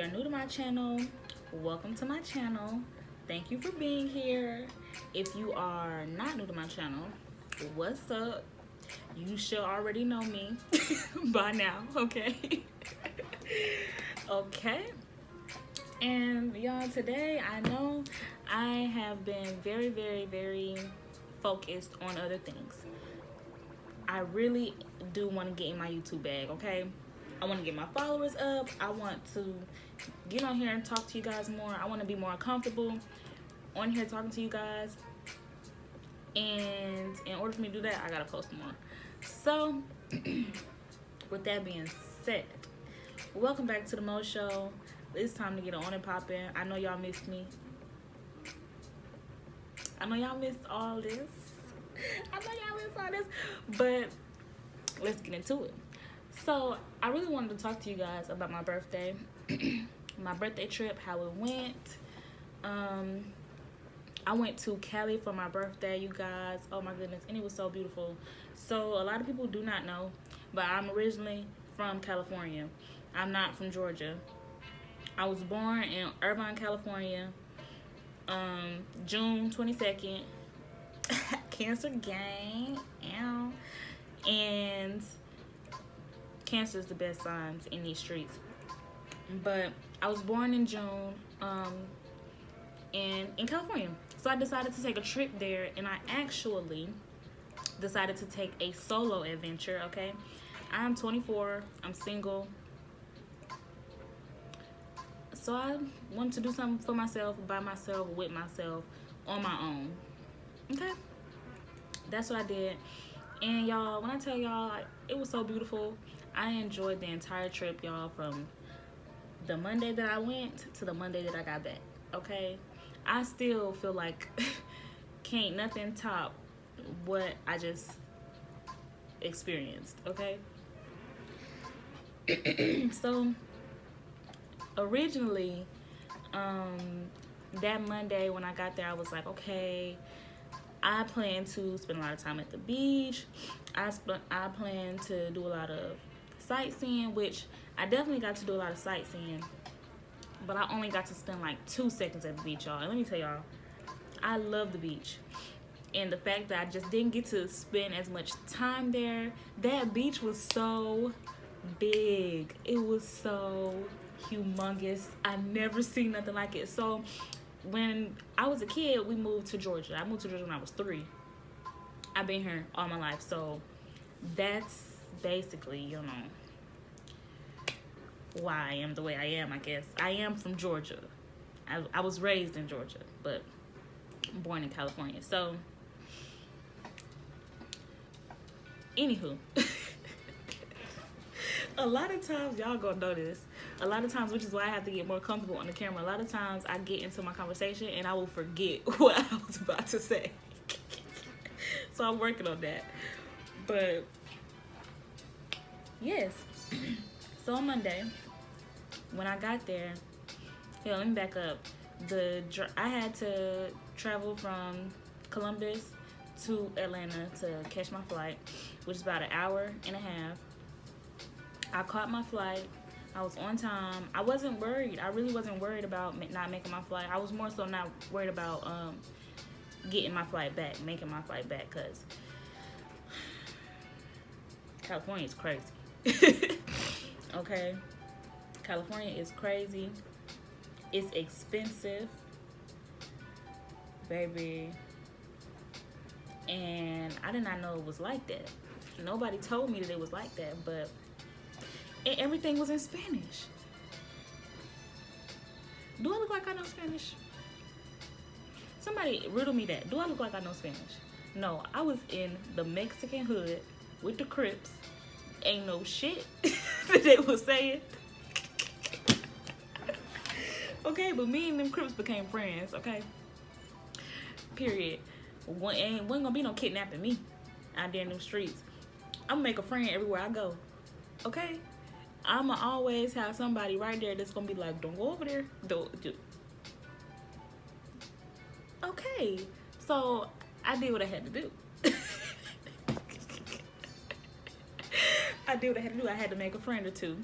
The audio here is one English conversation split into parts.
you're new to my channel, welcome to my channel. Thank you for being here. If you are not new to my channel, what's up? You should already know me by now, okay? Okay. And y'all, today I know I have been very focused on other things. I really do want to get in my YouTube bag, okay? I want to get my followers up. I want to get on here and talk to you guys more. I want to be more comfortable on here talking to you guys. And in order for me to do that, I gotta post more. So, with that being said, welcome back to the Mo Show. It's time to get on and popping. I know y'all missed me. I know y'all missed all this. But let's get into it. So, I really wanted to talk to you guys about my birthday. My birthday trip, how it went. I went to Cali for my birthday, you guys. Oh my goodness, and it was so beautiful. So a lot of people do not know, but I'm originally from California. I'm not from Georgia. I was born in Irvine, California, June 22nd. Cancer gang, ow. And cancer is the best signs in these streets. But I was born in June, in California. So I decided to take a trip there, and I actually decided to take a solo adventure, okay? I'm 24, I'm single. So I wanted to do something for myself, by myself, with myself, on my own, okay? That's what I did. And y'all, when I tell y'all, it was so beautiful. I enjoyed the entire trip, y'all, from the Monday that I went to the Monday that I got back, okay? I still feel like can't nothing top what I just experienced, okay? So originally, that Monday when I got there, I was like, okay, I plan to spend a lot of time at the beach. I plan to do a lot of sightseeing, which I definitely got to do a lot of sightseeing. But I only got to spend like 2 seconds at the beach, y'all. And let me tell y'all, I love the beach. And the fact that I just didn't get to spend as much time there, that beach was so big. It was so humongous. I never seen nothing like it. So when I was a kid, we moved to Georgia. I moved to Georgia when I was 3. I've been here all my life. So that's basically, you know, why I am the way I am, I guess. I am from Georgia. I was raised in Georgia, but born in California. So, anywho, a lot of times, y'all gonna know this, a lot of times, which is why I have to get more comfortable on the camera, a lot of times I get into my conversation and I will forget what I was about to say. So I'm working on that. But, yes. So on Monday, when I got there, let me back up. I had to travel from Columbus to Atlanta to catch my flight, which is about an hour and a half. I caught my flight. I was on time. I wasn't worried. I really wasn't worried about not making my flight. I was more so not worried about getting my flight back, making my flight back, because California is crazy. Okay, California is crazy. It's expensive, baby. And I did not know it was like that. Nobody told me that it was like that, but everything was in Spanish. Do I look like I know Spanish? Somebody riddle me that. Do I look like I know Spanish? No, I was in the Mexican hood with the Crips. Ain't no shit that they was saying. Okay, but me and them Crips became friends, okay? Period. Wasn't gonna be no kidnapping me out there in them streets. I'm gonna make a friend everywhere I go, okay? I'ma always have somebody right there that's gonna be like, don't go over there. Don't. Okay, so I did what I had to do. I did what I had to do. I had to make a friend or two.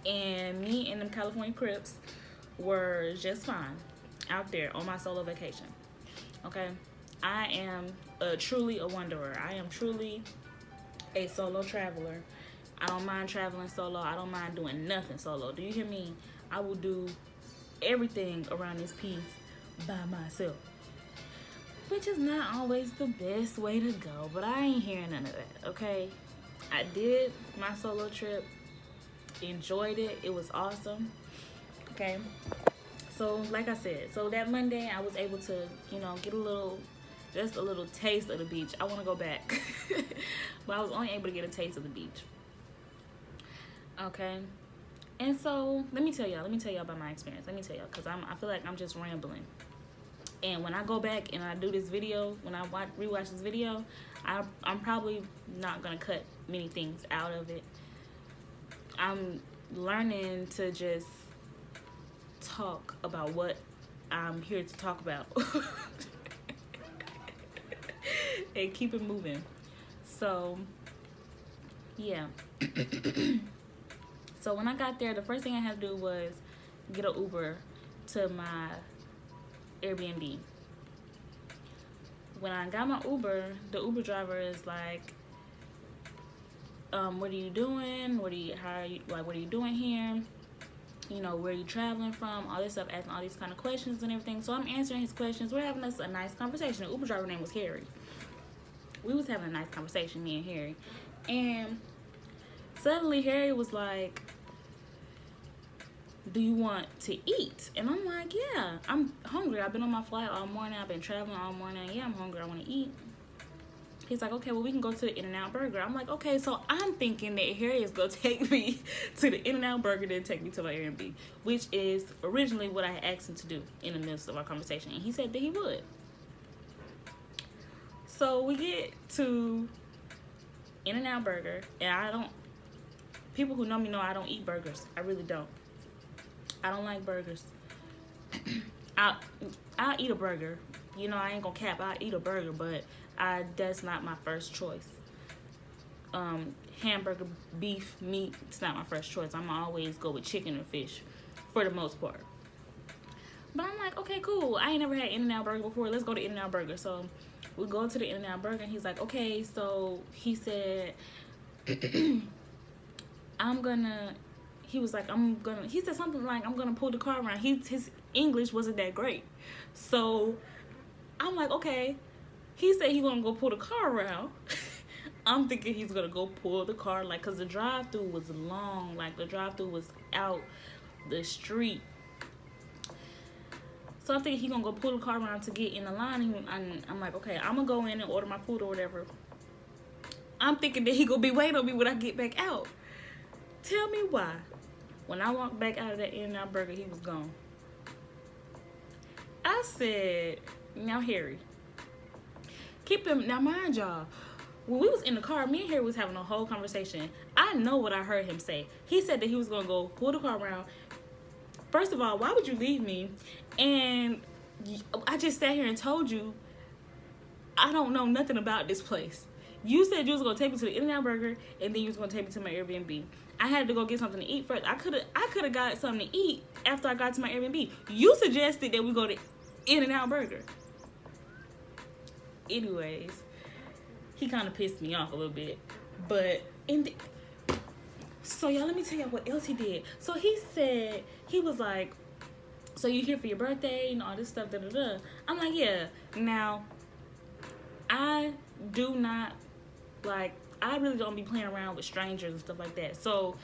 And me and them California Crips were just fine out there on my solo vacation. Okay? I am truly a wanderer. I am truly a solo traveler. I don't mind traveling solo. I don't mind doing nothing solo. Do you hear me? I will do everything around this piece by myself. Which is not always the best way to go, but I ain't hearing none of that, okay? I did my solo trip, enjoyed it. It was awesome, okay? So, like I said, so that Monday I was able to, get just a little taste of the beach. I want to go back, but I was only able to get a taste of the beach, okay? And so, let me tell y'all about my experience. Let me tell y'all, because I feel like I'm just rambling. And when I go back and I do this video, when I rewatch this video, I'm probably not going to cut many things out of it. I'm learning to just talk about what I'm here to talk about. And keep it moving. So, yeah. So when I got there, the first thing I had to do was get an Uber to my Airbnb. When I got my Uber, the Uber driver is like, what are you doing? What are you doing here? Where are you traveling from? All this stuff, asking all these kind of questions and everything. So I'm answering his questions. We're having a nice conversation. The Uber driver name was Harry. We was having a nice conversation, me and Harry. And suddenly Harry was like, do you want to eat? And I'm like, yeah, I'm hungry. I've been on my flight all morning. I've been traveling all morning. Yeah, I'm hungry. I want to eat. He's like, okay, well, we can go to the InNOut Burger. I'm like, okay, so I'm thinking that Harry is going to take me to the InNOut Burger, then take me to my Airbnb, which is originally what I asked him to do in the midst of our conversation. And he said that he would. So we get to InNOut Burger, and people who know me know I don't eat burgers. I really don't. I don't like burgers. I'll eat a burger. I ain't gonna cap. I'll eat a burger, but that's not my first choice. Hamburger, beef, meat, it's not my first choice. I'm always go with chicken or fish for the most part. But I'm like, okay, cool. I ain't never had InNOut Burger before. Let's go to InNOut Burger. So we go to the InNOut Burger, and he's like, okay. So he said, he said something like, I'm gonna pull the car around. His English wasn't that great. So I'm like, okay. He said he's gonna go pull the car around. I'm thinking he's gonna go pull the car, cause the drive-thru was long. The drive-thru was out the street. So I'm thinking he's gonna go pull the car around to get in the line. And I'm like, okay, I'm gonna go in and order my food or whatever. I'm thinking that he gonna be waiting on me when I get back out. Tell me why. When I walked back out of that InNOut Burger, he was gone. I said, now Harry, now mind y'all, when we was in the car, me and Harry was having a whole conversation. I know what I heard him say. He said that he was gonna go pull the car around. First of all, why would you leave me? And I just sat here and told you I don't know nothing about this place. You said you was gonna take me to the InNOut Burger, and then you was gonna take me to my Airbnb. I had to go get something to eat first. I could have got something to eat after I got to my Airbnb. You suggested that we go to InNOut Burger. Anyways, he kind of pissed me off a little bit. But so y'all, let me tell y'all what else he did. So he said, he was like, so you here for your birthday and all this stuff, da da da. I'm like, yeah. Now, I do not I really don't be playing around with strangers and stuff like that. So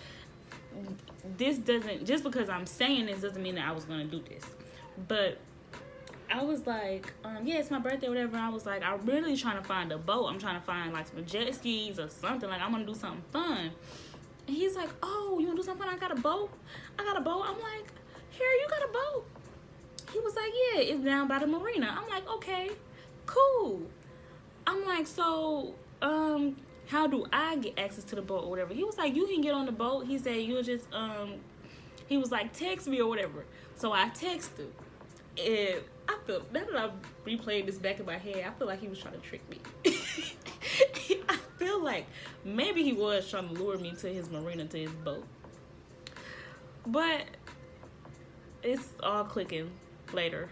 just because I'm saying this doesn't mean that I was gonna do this. But I was like, yeah, it's my birthday or whatever. And I was like, I'm really trying to find a boat. I'm trying to find some jet skis or something. I'm gonna do something fun. And he's like, oh, you wanna do something fun? I got a boat. I'm like, here, you got a boat? He was like, yeah, it's down by the marina. I'm like, okay, cool. I'm like, so how do I get access to the boat or whatever? He was like, you can get on the boat. He said, you'll just he was like, text me or whatever. So I texted, and I feel, now that I've replayed this back in my head, I feel like he was trying to trick me. I feel like maybe he was trying to lure me to his marina, to his boat. But it's all clicking later.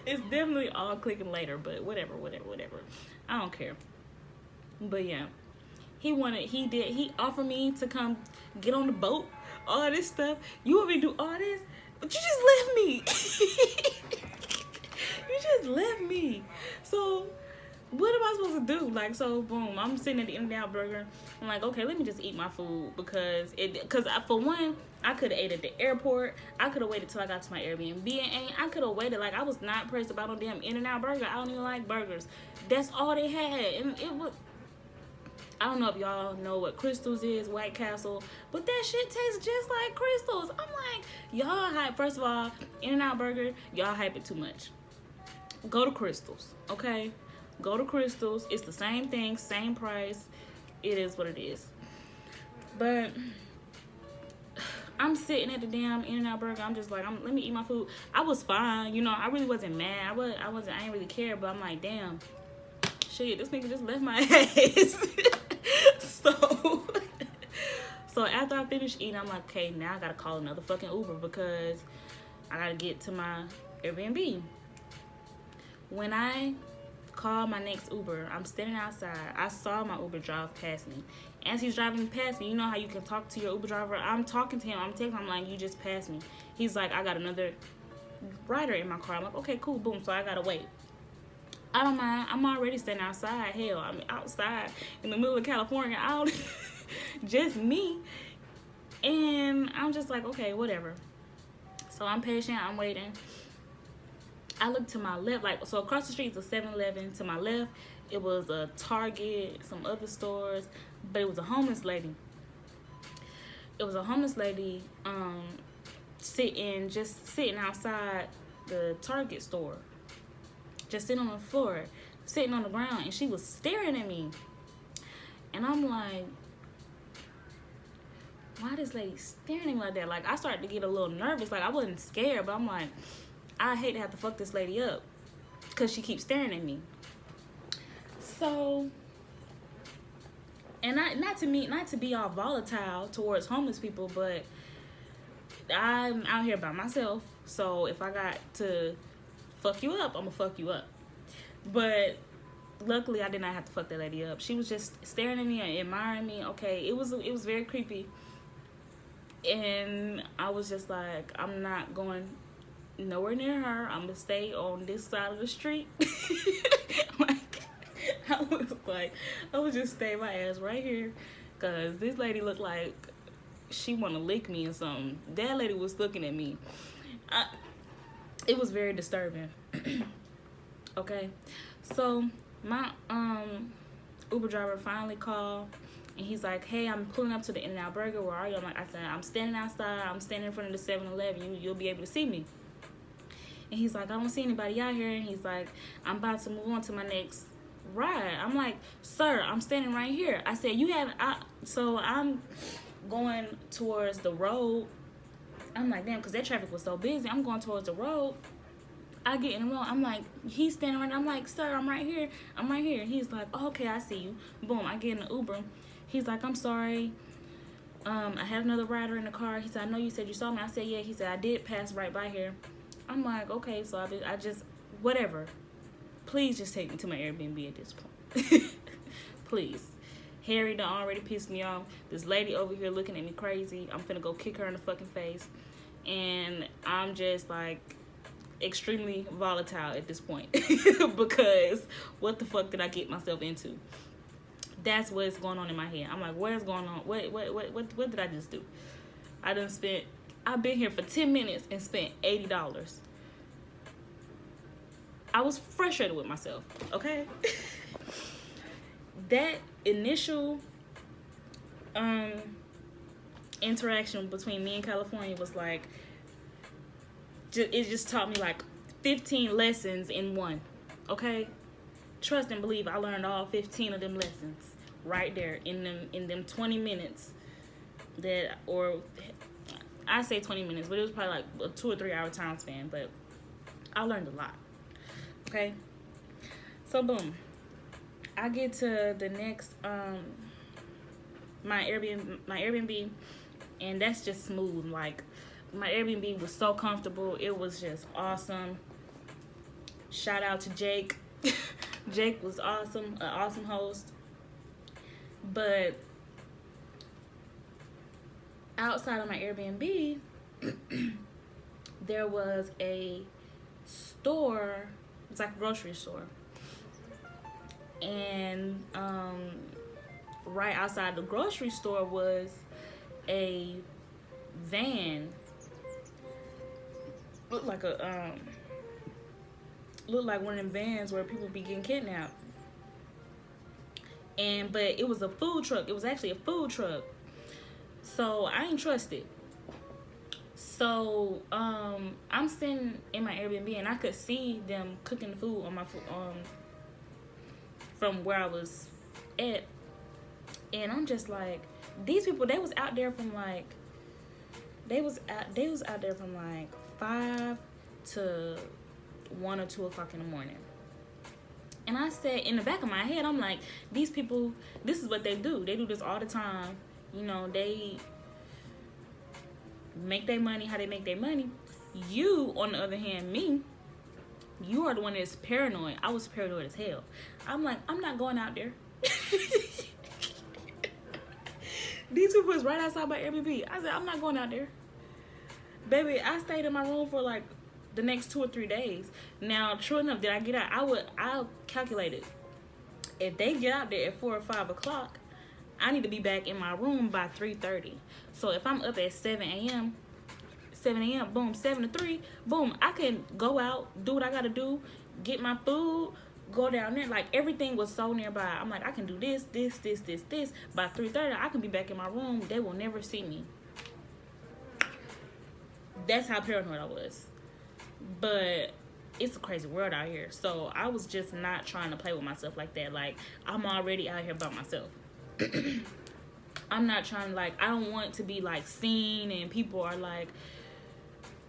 It's definitely all clicking later, but whatever. I don't care. But yeah, he offered me to come get on the boat, all this stuff. You want me to do all this? But you just left me. You just left me. So what am I supposed to do? Like, so boom, I'm sitting at the InNOut Burger. I'm like, okay, let me just eat my food because for one, I could have ate at the airport. I could have waited till I got to my Airbnb, and I could have waited. Like, I was not pressed about no damn InNOut Burger. I don't even like burgers. That's all they had, and it was. I don't know if y'all know what Crystals is, White Castle, but that shit tastes just like Crystals. I'm like, y'all hype. First of all, InNOut Burger, y'all hype it too much. Go to Crystals, okay? Go to Crystals. It's the same thing, same price. It is what it is. But I'm sitting at the damn InNOut Burger. I'm just like, let me eat my food. I was fine, you know. I really wasn't mad. I ain't really care. But I'm like, damn, shit, this nigga just left my ass. So after I finished eating, I'm like, okay, now I gotta call another fucking Uber because I gotta get to my Airbnb. When I call my next Uber, I'm standing outside. I saw my Uber drive past me. As he's driving past me, you know how you can talk to your Uber driver? I'm talking to him. I'm texting him, I'm like, you just passed me. He's like, I got another rider in my car. I'm like, okay, cool, boom. So I gotta wait. I don't mind. I'm already standing outside. Hell, I'm outside in the middle of California. Just me. And I'm just like, okay, whatever. So I'm patient. I'm waiting. I look to my left, like, so across the street is a 7-Eleven. To my left, it was a Target, some other stores, but it was a homeless lady. It was a homeless lady sitting outside the Target store. Just sitting on the floor, sitting on the ground, and she was staring at me. And I'm like, why this lady staring at me like that? Like, I started to get a little nervous. Like, I wasn't scared, but I'm like, I hate to have to fuck this lady up because she keeps staring at me. So, and not to be all volatile towards homeless people, but I'm out here by myself. So if I got to fuck you up, I'm gonna fuck you up. But luckily I did not have to fuck that lady up. She was just staring at me and admiring me. Okay, it was very creepy. And I was just like, I'm not going nowhere near her. I'm gonna stay on this side of the street. I would just stay my ass right here, cause this lady looked like she wanna lick me or something. That lady was looking at me. It was very disturbing. Okay, so my Uber driver finally called, and he's like, hey, I'm pulling up to the InNOut Burger. Where are you? I said, I'm standing outside. I'm standing in front of the 7-Eleven. You'll be able to see me. And he's like, I don't see anybody out here. And he's like, I'm about to move on to my next ride. I'm like, sir, I'm standing right here. I said, so I'm going towards the road. I'm like, damn, because that traffic was so busy. I'm going towards the road. I get in the road. I'm like, he's standing right there. I'm like, sir, I'm right here. I'm right here. He's like, oh, okay, I see you. Boom, I get in the Uber. He's like, I'm sorry. I had another rider in the car. He said, I know you said you saw me. I said, yeah. He said, I did pass right by here. I'm like, okay, so I just, whatever. Please just take me to my Airbnb at this point. Please. Harry done already pissed me off. This lady over here looking at me crazy. I'm finna go kick her in the fucking face. And I'm just like extremely volatile at this point. Because what the fuck did I get myself into? That's what's going on in my head. I'm like, what's going on? What did I just do? I've been here for 10 minutes and spent $80. I was frustrated with myself, okay? That initial interaction between me and California was like, it just taught me like 15 lessons in one, okay? Trust and believe I learned all 15 of them lessons right there in them 20 minutes or I say 20 minutes, but it was probably like a 2 or 3 hour time span, but I learned a lot. Okay, so boom, I get to the next my Airbnb. and that's just smooth. Like, my Airbnb was so comfortable. It was just awesome. Shout out to Jake. Jake was awesome, an awesome host. But outside of my Airbnb, there was a store. It's like a grocery store. And right outside the grocery store was a van. Looked like one of them vans where people be getting kidnapped. But it was a food truck. It was actually a food truck. So I ain't trust it. So I'm sitting in my Airbnb and I could see them cooking the food on my from where I was at, and I'm just like, these people, they was out there from like 5 to 1 or 2 o'clock in the morning. And I said, in the back of my head, I'm like, these people, this is what they do. They do this all the time. You know, they make their money how they make their money. You, on the other hand, me, you are the one that's paranoid. I was paranoid as hell. I'm like, I'm not going out there. These people was right outside my Airbnb. I said, I'm not going out there. Baby, I stayed in my room for like the next 2 or 3 days. Now, true enough, did I get out? I'll calculate it. If they get out there at 4 or 5 o'clock, I need to be back in my room by 3:30. So if I'm up at 7 a.m., boom, 7 to 3, boom, I can go out, do what I gotta do, get my food, go down there. Like, everything was so nearby. I'm like, I can do this. By 3:30, I can be back in my room. They will never see me. That's how paranoid I was. But it's a crazy world out here. So I was just not trying to play with myself like that. Like, I'm already out here by myself. I'm not trying to, like, I don't want to be, like, seen and people are, like,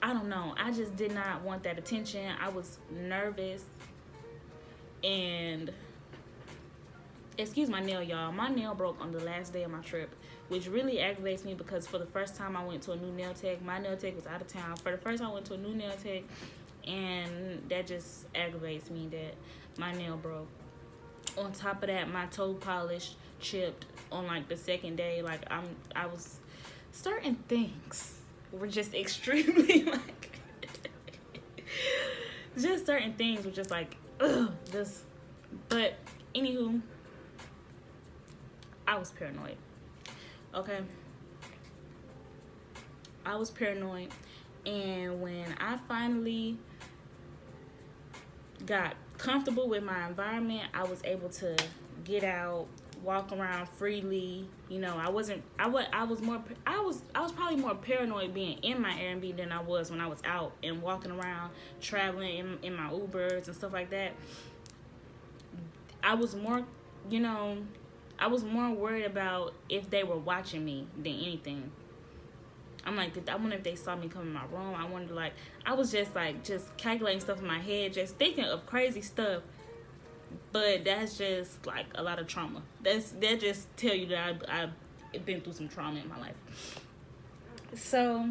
I don't know. I just did not want that attention. I was nervous. And, excuse my nail, y'all. My nail broke on the last day of my trip, which really aggravates me because for the first time I went to a new nail tech, my nail tech was out of town. For the first time I went to a new nail tech, and that just aggravates me that my nail broke. On top of that, my toe polish chipped on like the second day. Like, I was, certain things were just extremely like just certain things were just like just. But anywho, I was paranoid. Okay, I was paranoid, and when I finally got comfortable with my environment, I was able to get out, walk around freely. You know, I was probably more paranoid being in my Airbnb than I was when I was out and walking around, traveling in my Ubers and stuff like that. I was more, you know, I was more worried about if they were watching me than anything. I'm like, I wonder if they saw me come in my room. I wonder, like, I was just calculating stuff in my head, just thinking of crazy stuff. But that's just like a lot of trauma. That just tell you that I've been through some trauma in my life. So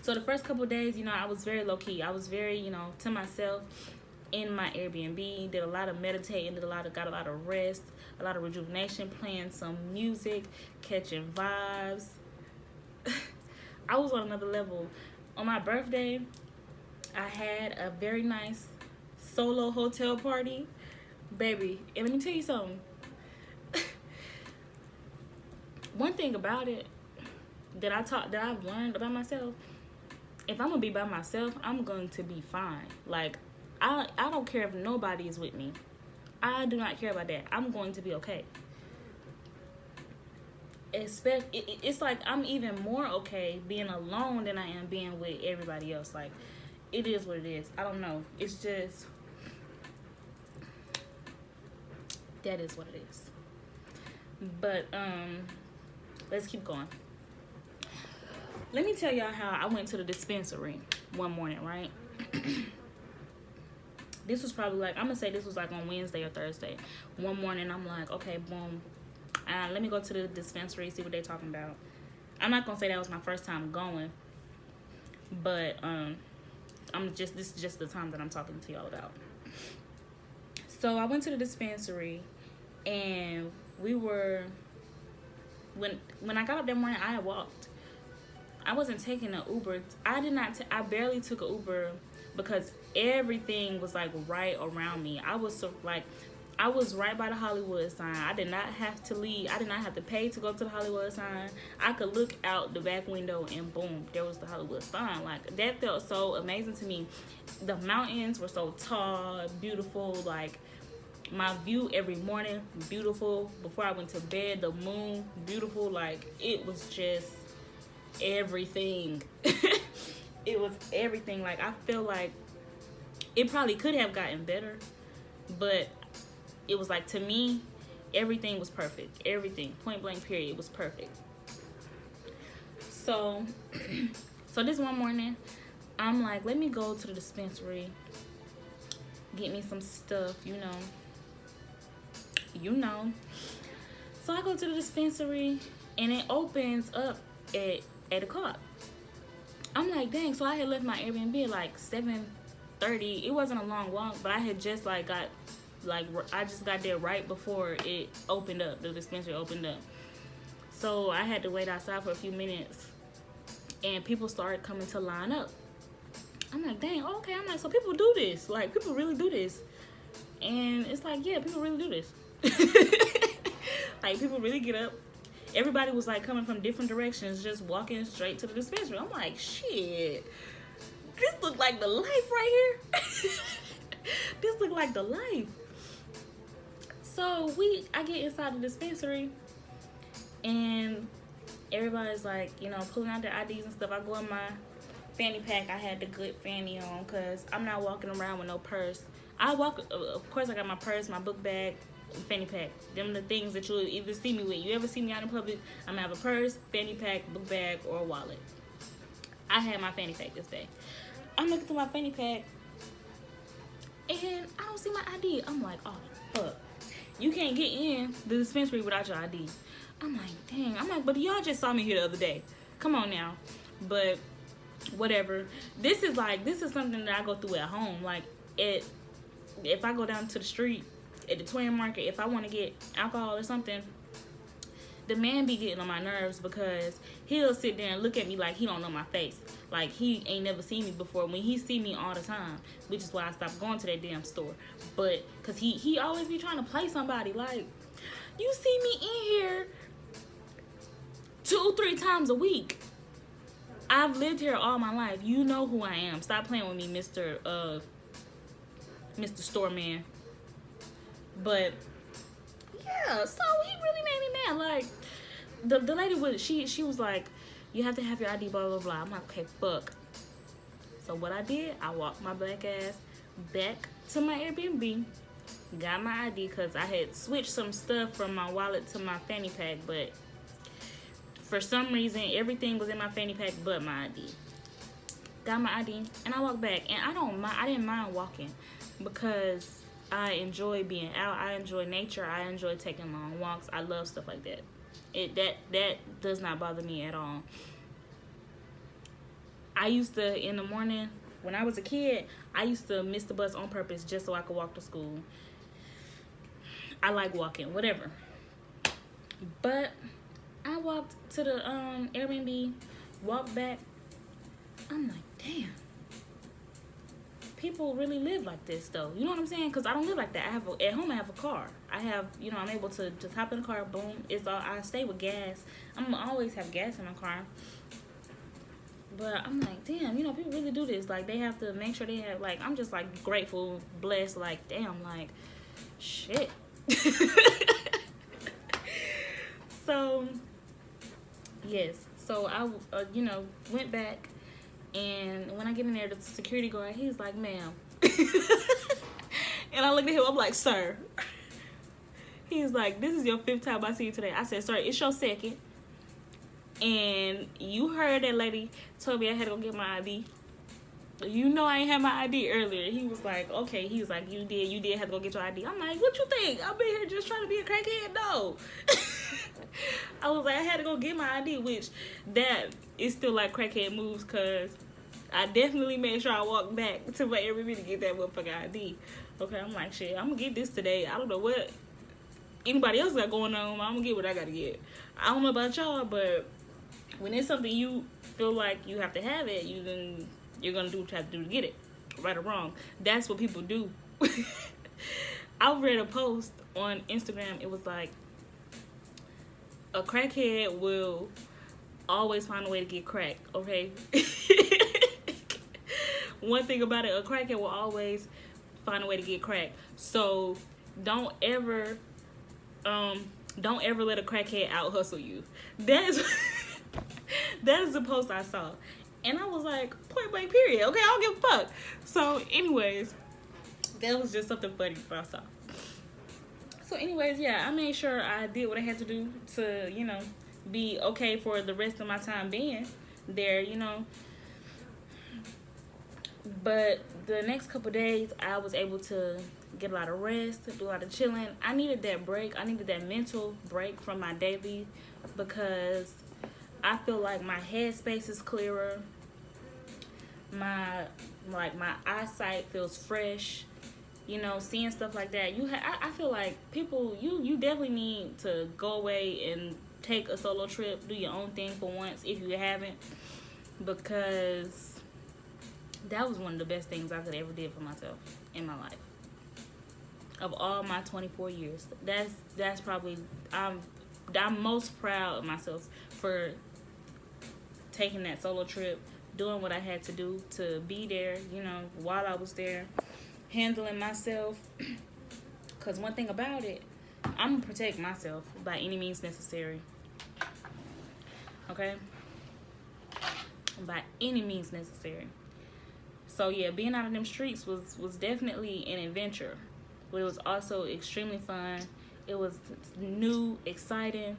the first couple of days, you know, I was very low key. I was very, you know, to myself in my Airbnb. Did a lot of meditating. Got a lot of rest, a lot of rejuvenation, playing some music, catching vibes. I was on another level. On my birthday, I had a very nice solo hotel party. Baby, and let me tell you something. One thing about it that I've learned about myself, if I'm gonna be by myself, I'm going to be fine. Like, I don't care if nobody is with me. I do not care about that. I'm going to be okay. It's like I'm even more okay being alone than I am being with everybody else. Like, it is what it is. I don't know. It's just, that is what it is. But let's keep going. Let me tell y'all how I went to the dispensary one morning, right? This was probably like, I'm gonna say this was like on Wednesday or Thursday. One morning I'm like, okay, boom, let me go to the dispensary, see what they talking about. I'm not gonna say that was my first time going, but this is just the time that I'm talking to y'all about. So I went to the dispensary, and we were when I got up that morning, I had walked. I wasn't taking an Uber. I barely took an Uber because everything was like right around me. I was right by the Hollywood sign. I did not have to leave. I did not have to pay to go to the Hollywood sign. I could look out the back window and boom, there was the Hollywood sign. Like, that felt so amazing to me. The mountains were so tall, beautiful. Like, my view every morning, beautiful. Before I went to bed, the moon, beautiful. Like, it was just everything. It was everything. Like, I feel like it probably could have gotten better, but it was like, to me, everything was perfect. Everything, point blank period, was perfect. So this one morning, I'm like, let me go to the dispensary, get me some stuff, you know. So I go to the dispensary, and it opens up at 8 o'clock. I'm like, dang. So I had left my Airbnb at like 7:30. It wasn't a long walk, but I had just I just got there right before it opened up. The dispensary opened up. So I had to wait outside for a few minutes, and people started coming to line up. I'm like, dang, okay. I'm like, so people do this. Like, people really do this. And it's like, yeah, people really do this. Like, people really get up. Everybody was like coming from different directions, just walking straight to the dispensary. I'm like, shit, this look like the life right here. This look like the life. So I get inside the dispensary, and everybody's like, pulling out their IDs and stuff. I go in my fanny pack. I had the good fanny on because I'm not walking around with no purse. Of course, I got my purse, my book bag, fanny pack. Them the things that you'll either see me with. You ever see me out in public, I'm gonna have a purse, fanny pack, book bag, or a wallet. I had my fanny pack this day. I'm looking through my fanny pack, and I don't see my ID. I'm like, oh, fuck. You can't get in the dispensary without your ID. I'm like, dang. I'm like, but y'all just saw me here the other day. Come on now. But whatever. This is something that I go through at home. Like, if I go down to the street at the Twin Market, if I want to get alcohol or something, the man be getting on my nerves because he'll sit there and look at me like he don't know my face. Like, he ain't never seen me before when he see me all the time, which is why I stopped going to that damn store. But because he always be trying to play somebody. Like, you see me in here 2-3 times a week. I've lived here all my life. You know who I am. Stop playing with me, Mr. Store Man. But yeah, so he really made me mad. Like, the lady she was like, you have to have your ID, blah blah blah. I'm like, okay, fuck. So what I did, I walked my black ass back to my Airbnb, got my ID because I had switched some stuff from my wallet to my fanny pack, but for some reason everything was in my fanny pack but my ID. Got my ID and I walked back, and I didn't mind walking because I enjoy being out. I enjoy nature. I enjoy taking long walks. I love stuff like that. That does not bother me at all. I used to, in the morning, when I was a kid, I used to miss the bus on purpose just so I could walk to school. I like walking, whatever. But I walked to the Airbnb, walked back. I'm like, damn. People really live like this, though. You know what I'm saying? Because I don't live like that. At home I have a car. I have, I'm able to just hop in the car, boom. I stay with gas. I'm gonna always have gas in my car. But I'm like, damn, people really do this. Like, they have to make sure they have, like, I'm just like grateful, blessed, like, damn, like, shit. So, yes. So I, went back. And when I get in there, the security guard, he's like, ma'am. And I looked at him, I'm like, sir. He's like, this is your 5th time I see you today. I said, sir, it's your 2nd. And you heard that lady told me I had to go get my ID. You know I ain't had my ID earlier. He was like, okay. He was like, you did have to go get your ID. I'm like, what you think? I've been here just trying to be a crackhead? No. I was like, I had to go get my ID, which that is still like crackhead moves, because I definitely made sure I walked back to my Airbnb to get that motherfucking ID. Okay, I'm like, shit, I'm gonna get this today. I don't know what anybody else got going on. I'm gonna get what I gotta get. I don't know about y'all, but when it's something you feel like you have to have it, you're gonna do what you have to do to get it, right or wrong. That's what people do. I read a post on Instagram. It was like, a crackhead will always find a way to get crack, okay? One thing about it, a crackhead will always find a way to get crack. So don't ever let a crackhead out hustle you. That is the post I saw. And I was like, point blank period. Okay, I don't give a fuck. So anyways, that was just something funny that I saw. So anyways, yeah, I made sure I did what I had to do to, you know, be okay for the rest of my time being there, you know. But the next couple days, I was able to get a lot of rest, do a lot of chilling. I needed that break. I needed that mental break from my daily, because I feel like my headspace is clearer. My eyesight feels fresh. You know, seeing stuff like that. I feel like people, you definitely need to go away and take a solo trip, do your own thing for once if you haven't, because that was one of the best things I could ever did for myself in my life. Of all my 24 years, that's probably, I'm most proud of myself for taking that solo trip, doing what I had to do to be there, you know, while I was there, handling myself. Because one thing about it, I'm going to protect myself by any means necessary. Okay? By any means necessary. So yeah, being out of them streets was definitely an adventure. But it was also extremely fun. It was new, exciting.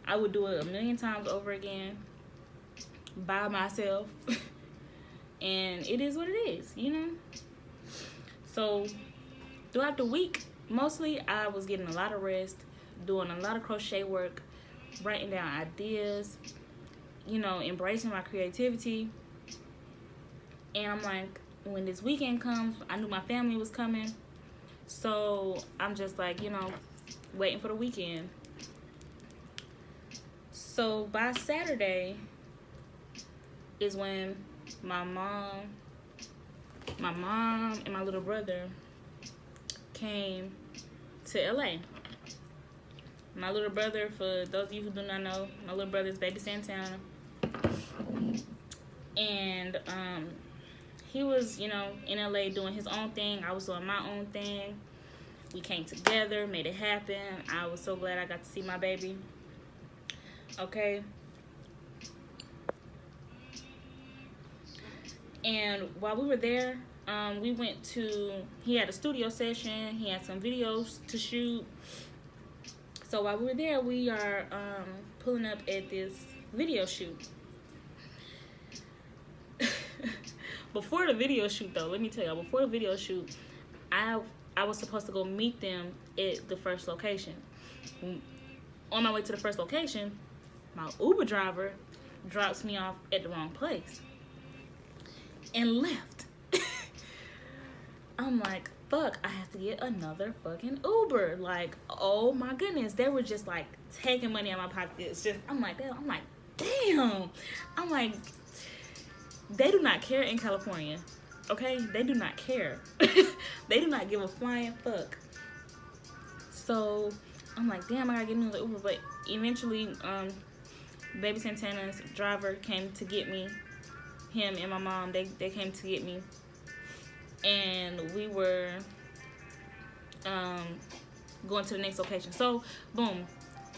I would do it a million times over again by myself. And it is what it is, you know? So throughout the week, mostly I was getting a lot of rest, doing a lot of crochet work, writing down ideas, you know, embracing my creativity. And I'm like, when this weekend comes, I knew my family was coming. So I'm just like, you know, waiting for the weekend. So by Saturday is when my mom and my little brother came to LA. My little brother, for those of you who do not know, my little brother is baby Santana. And he was, you know, in LA doing his own thing. I was doing my own thing. We came together, made it happen. I was so glad I got to see my baby. Okay. And while we were there, we went to, he had a studio session. He had some videos to shoot. So while we were there, we are pulling up at this video shoot. Before the video shoot, though, let me tell y'all, before the video shoot, I was supposed to go meet them at the first location. On my way to the first location, my Uber driver drops me off at the wrong place and left. I'm like, fuck, I have to get another fucking Uber. Like, oh my goodness. They were just like taking money out of my pocket. It's just, I'm like, damn. I'm like, they do not care in California. Okay? They do not care. They do not give a flying fuck. So I'm like, damn, I gotta get another Uber. But eventually, baby Santana's driver came to get me. Him and my mom, they came to get me. And we were going to the next location. So, boom.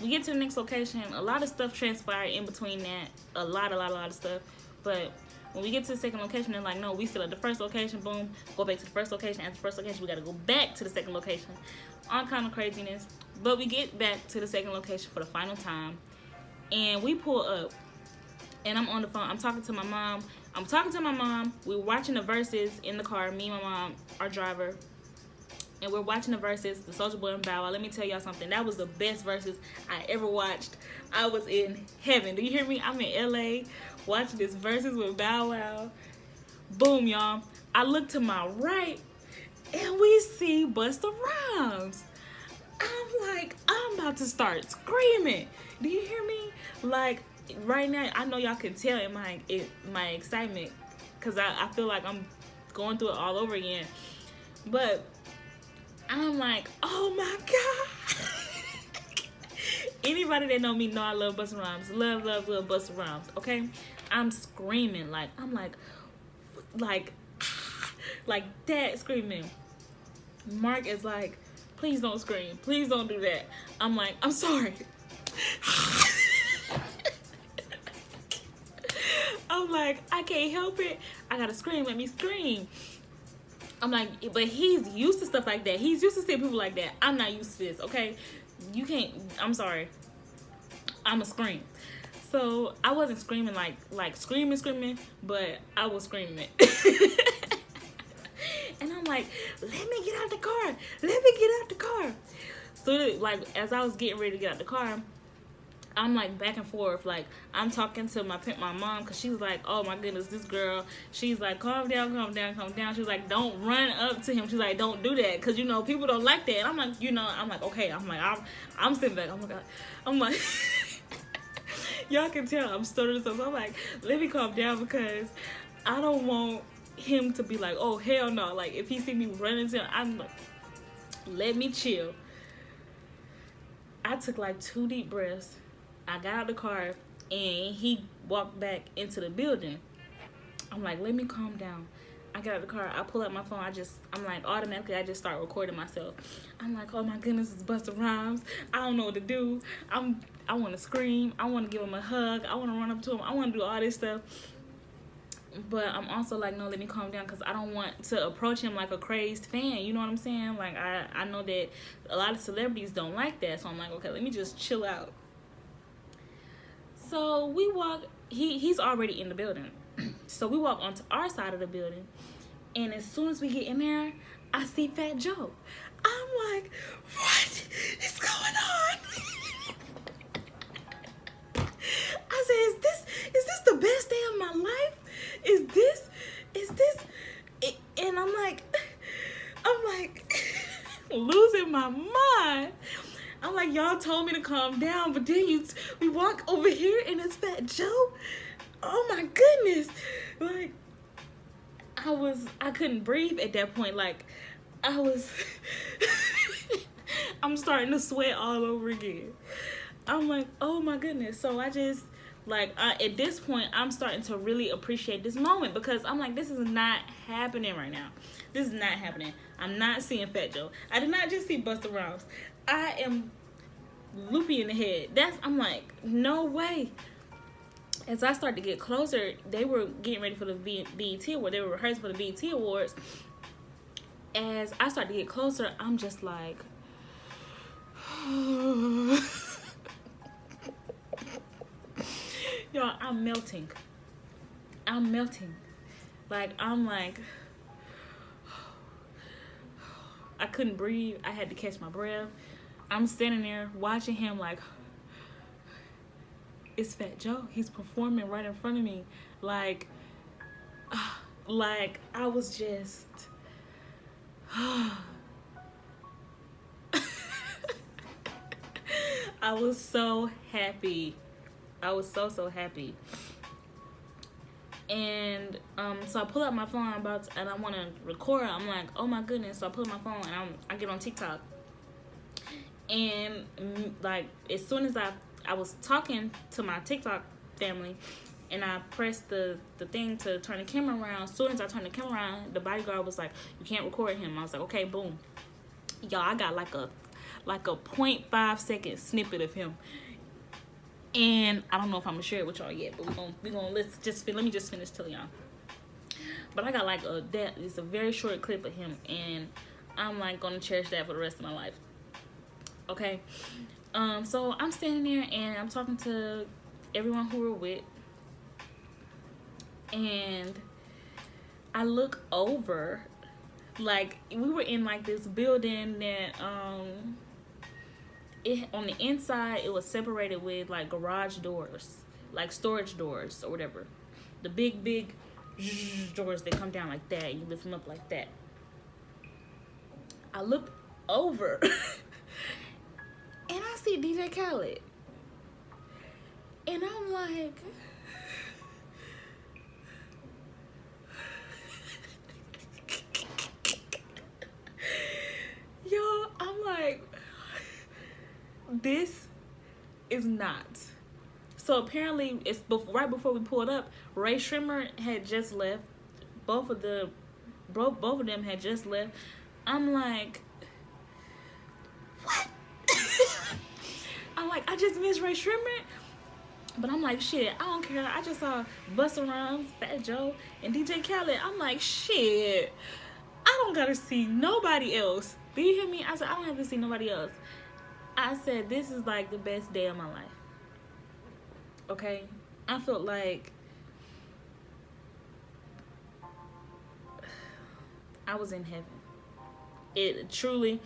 We get to the next location. A lot of stuff transpired in between that. A lot of stuff. But when we get to the second location, they're like, no, we still at the first location. Boom. Go back to the first location. At the first location, we got to go back to the second location. All kind of craziness. But we get back to the second location for the final time. And we pull up. And I'm on the phone. I'm talking to my mom. We were watching the Versus in the car. Me and my mom, our driver. and we're watching the verses, the Soulja Boy and Bow Wow. Let me tell y'all something. That was the best verses I ever watched. I was in heaven. Do you hear me? I'm in LA watching this verses with Bow Wow. Boom, y'all. I look to my right and we see Busta Rhymes. I'm like, I'm about to start screaming. Do you hear me? Like, right now, I know y'all can tell in my excitement, because I feel like I'm going through it all over again. But I'm like, oh my God. Anybody that know me know I love Busta Rhymes. Love Busta Rhymes, okay? I'm screaming. Like, I'm like that, screaming. Mark is like, please don't scream. Please don't do that. I'm like, I'm sorry. I'm like, I can't help it. I gotta scream. Let me scream. I'm like, but he's used to stuff like that. He's used to seeing people like that. I'm not used to this, okay? You can't, I'm sorry. I'm a scream. So I wasn't screaming like screaming, but I was screaming. And I'm like, let me get out the car. Let me get out the car. So like, as I was getting ready to get out the car, I'm like back and forth. Like, I'm talking to my mom, because she was like, oh my goodness, this girl, she's like, calm down. She was like, don't run up to him. She's like, don't do that, because, you know, people don't like that. And I'm like, you know, I'm like, okay. I'm like, I'm sitting back. Oh my God. I'm like, y'all can tell I'm stuttering. So I'm like, let me calm down, because I don't want him to be like, oh, hell no. Like, if he see me running to him, I'm like, let me chill. I took like 2 deep breaths. I got out of the car and he walked back into the building. I'm like, let me calm down. I got out of the car. I pull out my phone. I'm like, automatically, I just start recording myself. I'm like, oh my goodness, it's Busta Rhymes. I don't know what to do. I want to scream. I want to give him a hug. I want to run up to him. I want to do all this stuff. But I'm also like, no, let me calm down, because I don't want to approach him like a crazed fan. You know what I'm saying? Like, I know that a lot of celebrities don't like that. So I'm like, okay, let me just chill out. So we walk, he's already in the building. So we walk onto our side of the building. And as soon as we get in there, I see Fat Joe. I'm like, what is going on? I said, is this the best day of my life? Is this, and I'm like losing my mind. I'm like, y'all told me to calm down, but then we walk over here and it's Fat Joe. Oh my goodness. Like, I couldn't breathe at that point. Like, I'm starting to sweat all over again. I'm like, oh my goodness. So I just, like, at this point, I'm starting to really appreciate this moment, because I'm like, this is not happening right now. This is not happening. I'm not seeing Fat Joe. I did not just see Busta Rhymes. I am loopy in the head. I'm like, no way. As I started to get closer, they were getting ready for the BET Awards. They were rehearsing for the BET Awards. As I started to get closer, I'm just like, y'all, I'm melting. Like, I'm like, I couldn't breathe. I had to catch my breath. I'm standing there watching him like, it's Fat Joe. He's performing right in front of me. Like I was just, I was so happy. I was so happy. And so I pull out my phone and I want to record. I'm like, oh my goodness. So I pull out my phone and I get on TikTok. And like, as soon as I was talking to my TikTok family, and I pressed the thing to turn the camera around. As soon as I turned the camera around, the bodyguard was like, you can't record him. I was like, okay, boom. Y'all, I got like a 0.5 second snippet of him. And I don't know if I'm gonna share it with y'all yet, but let me just finish telling y'all. But I got like it's a very short clip of him, and I'm like gonna cherish that for the rest of my life. Okay. So I'm standing there and I'm talking to everyone who we're with, and I look over Like, we were in like this building that it, on the inside, it was separated with like garage doors, like storage doors or whatever. The big doors that come down like that, and you lift them up like that. I looked over and I see DJ Khaled. And I'm like, yo, I'm like, this is not. So apparently, it's right before we pulled up, Ray Shrimmer had just left. Both of them had just left. I'm like, what? I'm like, I just missed Ray Shrimmer. But I'm like, shit, I don't care. I just saw Busta Rhymes, Fat Joe, and DJ Khaled. I'm like, shit, I don't gotta see nobody else. Do you hear me? I said, I don't have to see nobody else. I said, this is like the best day of my life. Okay? I felt like I was in heaven. It truly,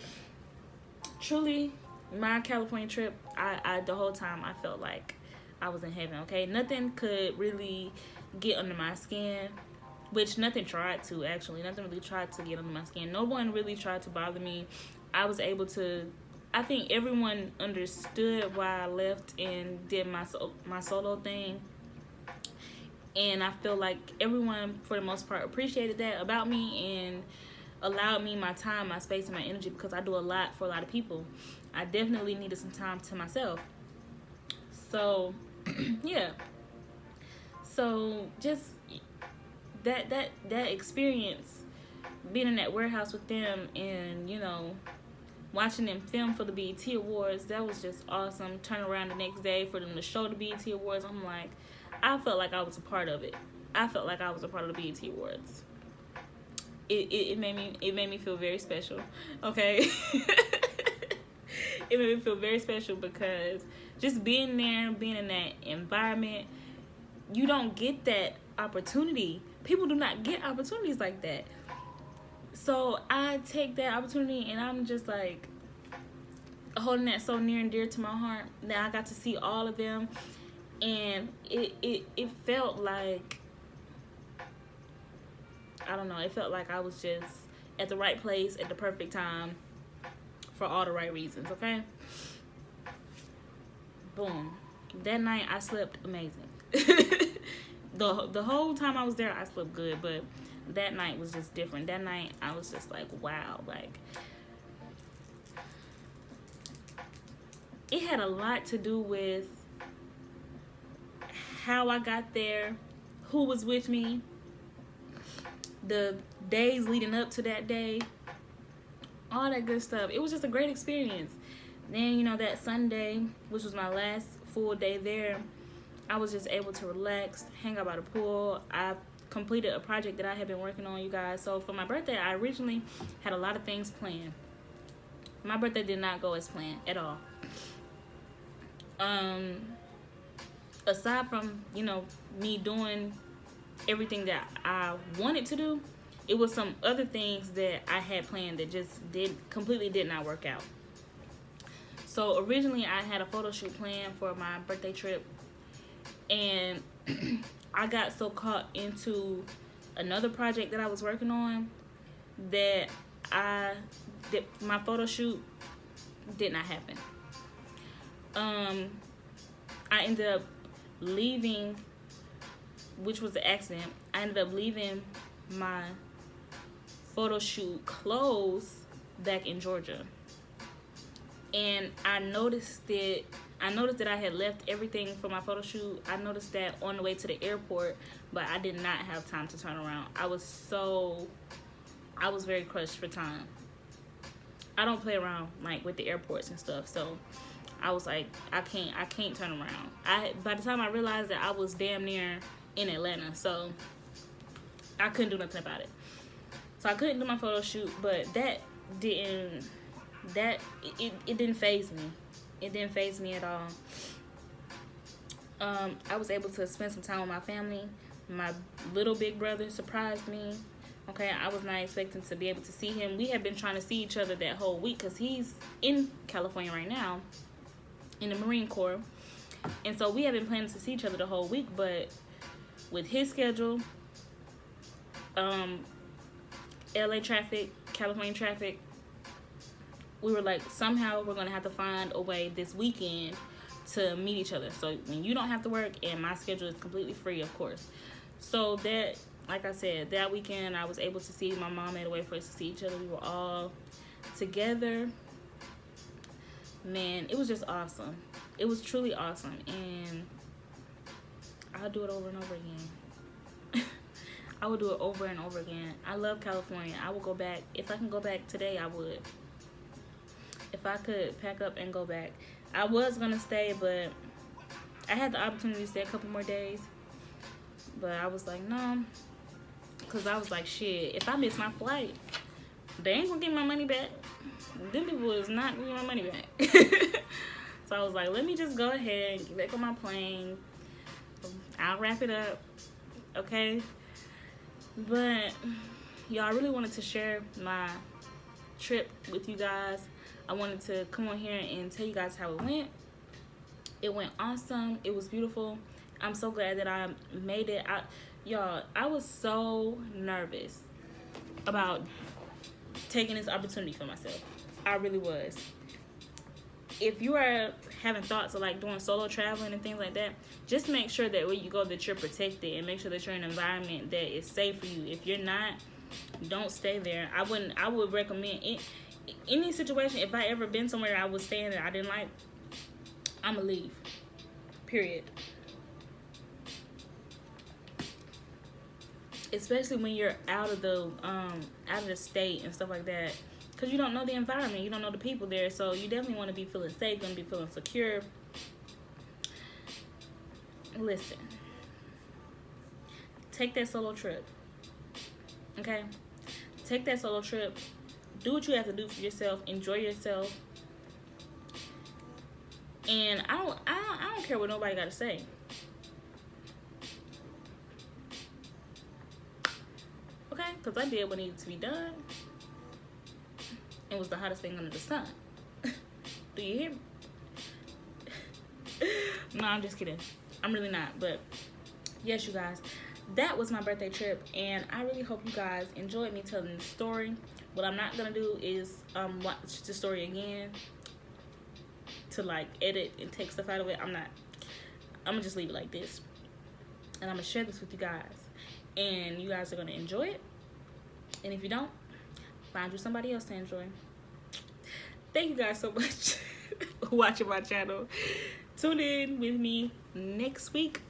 my California trip, I the whole time I felt like I was in heaven, okay? Nothing could really get under my skin, which nothing tried to, actually. Nothing really tried to get under my skin. No one really tried to bother me. I was able to, I think everyone understood why I left and did my solo thing. And I feel like everyone, for the most part, appreciated that about me and allowed me my time, my space, and my energy, because I do a lot for a lot of people. I definitely needed some time to myself. So, yeah. So, just that experience, being in that warehouse with them and, you know, watching them film for the BET Awards, that was just awesome. Turn around the next day for them to show the BET Awards. I'm like, I felt like I was a part of it. I felt like I was a part of the BET Awards. It made me feel very special. Okay. It made me feel very special because just being there, being in that environment, you don't get that opportunity. People do not get opportunities like that. So I take that opportunity and I'm just like holding that so near and dear to my heart. Now I got to see all of them, and it felt like, I don't know, it felt like I was just at the right place at the perfect time for all the right reasons, okay? Boom. That night I slept amazing. The whole time I was there I slept good, but that night was just different. That night I was just like, wow, like, it had a lot to do with how I got there, who was with me, the days leading up to that day, all that good stuff. It was just a great experience. Then, you know, that Sunday, which was my last full day there, I was just able to relax, hang out by the pool. I completed a project that I had been working on, you guys. So for my birthday, I originally had a lot of things planned. My birthday did not go as planned at all. Aside from, you know, me doing everything that I wanted to do, it was some other things that I had planned that just completely did not work out. So originally I had a photo shoot planned for my birthday trip, and I got so caught into another project that I was working on that my photo shoot did not happen. I ended up leaving, which was the accident. I ended up leaving my photo shoot clothes back in Georgia, and I noticed that I had left everything for my photo shoot. I noticed that on the way to the airport, but I did not have time to turn around. I was very crushed for time. I don't play around like with the airports and stuff, so I was like, I can't turn around. By the time I realized that, I was damn near in Atlanta, so I couldn't do nothing about it. So I couldn't do my photo shoot, but it didn't faze me. It didn't faze me at all. I was able to spend some time with my family. My little big brother surprised me Okay, I was not expecting to be able to see him. We have been trying to see each other that whole week because he's in California right now in the Marine Corps. And so we have been planning to see each other the whole week, but with his schedule, LA traffic, California traffic, we were like, somehow we're going to have to find a way this weekend to meet each other. So when you don't have to work and my schedule is completely free, of course. So that, like I said, that weekend I was able to see my mom, made a way for us to see each other. We were all together. Man, it was just awesome. It was truly awesome. And I'll do it over and over again. I would do it over and over again. I love California. I will go back. If I can go back today, I would. If I could pack up and go back. I was going to stay, but I had the opportunity to stay a couple more days. But I was like, no. Because I was like, shit, if I miss my flight, they ain't going to get my money back. Them people is not going to get my money back. So I was like, let me just go ahead and get back on my plane. I'll wrap it up. Okay? But, y'all, I really wanted to share my trip with you guys. I wanted to come on here and tell you guys how it went. It went awesome. It was beautiful. I'm so glad that I made it. Y'all, I was so nervous about taking this opportunity for myself. I really was. If you are having thoughts of like doing solo traveling and things like that, just make sure that when you go that you're protected and make sure that you're in an environment that is safe for you. If you're not, don't stay there. I would recommend it. Any situation, if I ever been somewhere I was staying that I didn't like, I'ma leave. Period. Especially when you're out of the state and stuff like that, because you don't know the environment, you don't know the people there, so you definitely want to be feeling safe, want to be feeling secure. Listen, take that solo trip. Okay, take that solo trip. Do what you have to do for yourself. Enjoy yourself. And I don't care what nobody got to say. Okay? Because I did what needed to be done. It was the hottest thing under the sun. Do you hear me? No, I'm just kidding. I'm really not. But yes, you guys, that was my birthday trip. And I really hope you guys enjoyed me telling the story. What I'm not gonna do is watch the story again to like edit and take stuff out of it. I'm gonna just leave it like this, and I'm gonna share this with you guys, and you guys are gonna enjoy it. And if you don't, find you somebody else to enjoy. Thank you guys so much for watching my channel. Tune in with me next week,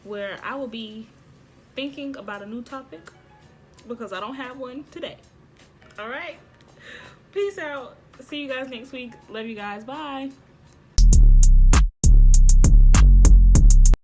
where I will be thinking about a new topic, because I don't have one today. All right, peace out. See you guys next week. Love you guys. Bye.